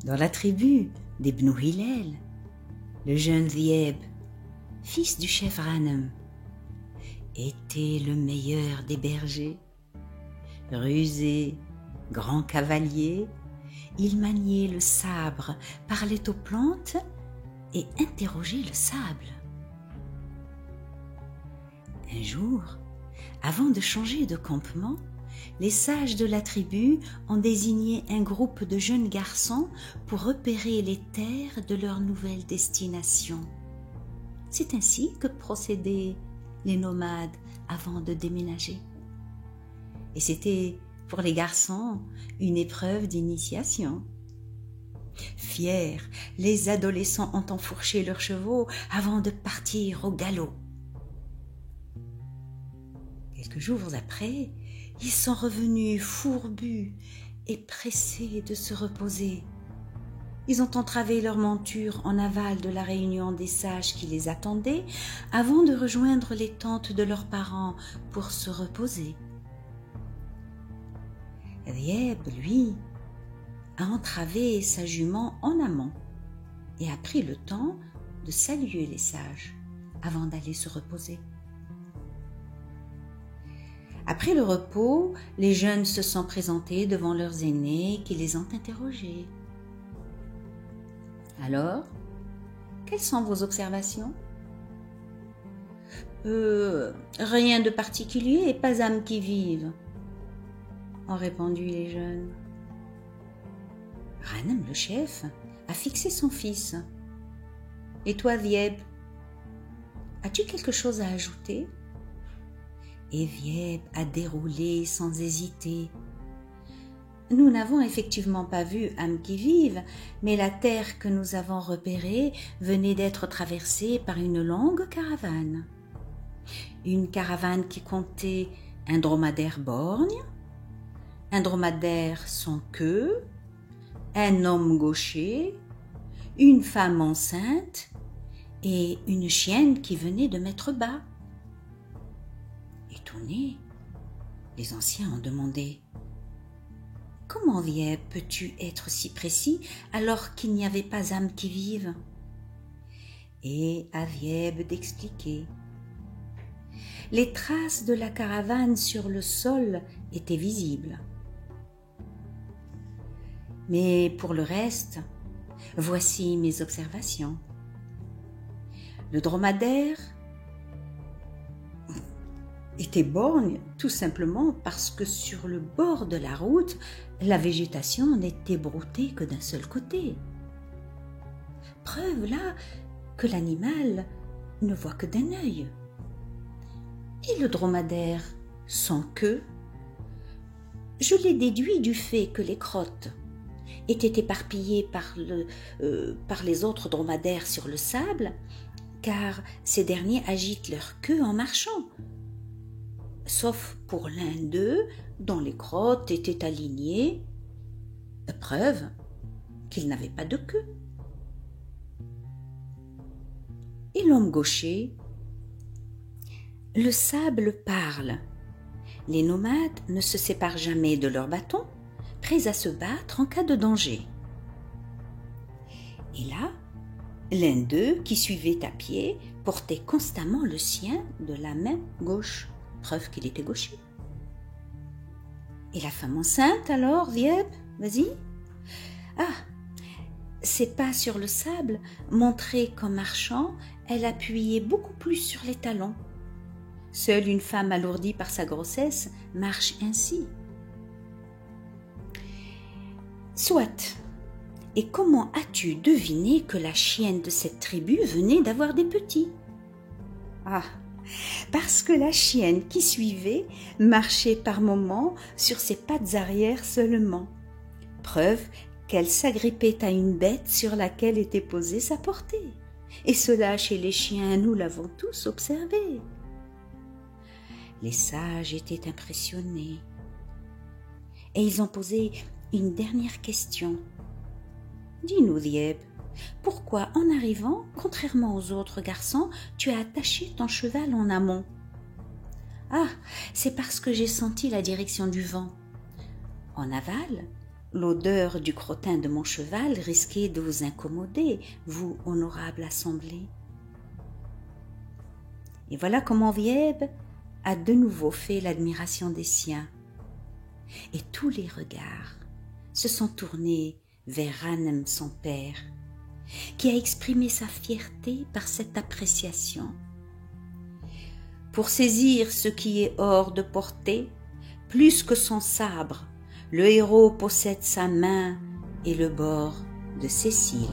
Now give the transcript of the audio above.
Dans la tribu d'Ibn Hillel, le jeune Dhieb, fils du chef Ghanem, était le meilleur des bergers. Rusé, grand cavalier, il maniait le sabre, parlait aux plantes et interrogeait le sable. Un jour, avant de changer de campement, les sages de la tribu ont désigné un groupe de jeunes garçons pour repérer les terres de leur nouvelle destination. C'est ainsi que procédaient les nomades avant de déménager. Et c'était pour les garçons une épreuve d'initiation. Fiers, les adolescents ont enfourché leurs chevaux avant de partir au galop. Quelques jours après, ils sont revenus fourbus et pressés de se reposer. Ils ont entravé leur monture en aval de la réunion des sages qui les attendaient avant de rejoindre les tentes de leurs parents pour se reposer. Dhieb, lui, a entravé sa jument en amont et a pris le temps de saluer les sages avant d'aller se reposer. Après le repos, les jeunes se sont présentés devant leurs aînés qui les ont interrogés. Alors, quelles sont vos observations ? Rien de particulier et pas âme qui vive, ont répondu les jeunes. Ghanem, le chef, a fixé son fils. Et toi, Dhieb, as-tu quelque chose à ajouter ? Et Dhieb a déroulé sans hésiter. Nous n'avons effectivement pas vu âme qui vive, mais la terre que nous avons repérée venait d'être traversée par une longue caravane. Une caravane qui comptait un dromadaire borgne, un dromadaire sans queue, un homme gaucher, une femme enceinte et une chienne qui venait de mettre bas. Étonnés, les anciens ont demandé « Comment, Dhieb, peux-tu être si précis alors qu'il n'y avait pas âme qui vive ?» Et à Dhieb d'expliquer. Les traces de la caravane sur le sol étaient visibles. Mais pour le reste, voici mes observations. Le dromadaire était borgne tout simplement parce que sur le bord de la route, la végétation n'était broutée que d'un seul côté. Preuve là que l'animal ne voit que d'un œil. Et le dromadaire sans queue, je l'ai déduit du fait que les crottes étaient éparpillées par les autres dromadaires sur le sable, car ces derniers agitent leur queue en marchant, sauf pour l'un d'eux dont les crottes étaient alignées, preuve qu'il n'avait pas de queue. Et l'homme gaucher, le sable parle. Les nomades ne se séparent jamais de leurs bâtons, prêts à se battre en cas de danger. Et là, l'un d'eux, qui suivait à pied, portait constamment le sien de la main gauche, preuve qu'il était gaucher. Et la femme enceinte alors, Dhieb, vas-y. Ah, ses pas sur le sable montraient qu'en marchant, elle appuyait beaucoup plus sur les talons. Seule une femme alourdie par sa grossesse marche ainsi. Soit. Et comment as-tu deviné que la chienne de cette tribu venait d'avoir des petits ? Ah, parce que la chienne qui suivait marchait par moments sur ses pattes arrière seulement. Preuve qu'elle s'agrippait à une bête sur laquelle était posée sa portée. Et cela chez les chiens, nous l'avons tous observé. Les sages étaient impressionnés. Et ils ont posé une dernière question. Dis-nous, Dhieb, pourquoi en arrivant, contrairement aux autres garçons, tu as attaché ton cheval en amont ? Ah, c'est parce que j'ai senti la direction du vent. En aval, l'odeur du crottin de mon cheval risquait de vous incommoder, vous, honorable assemblée. Et voilà comment Vieb a de nouveau fait l'admiration des siens. Et tous les regards se sont tournés vers Hanem son père, qui a exprimé sa fierté par cette appréciation. Pour saisir ce qui est hors de portée, plus que son sabre, le héros possède sa main et le bord de ses cils.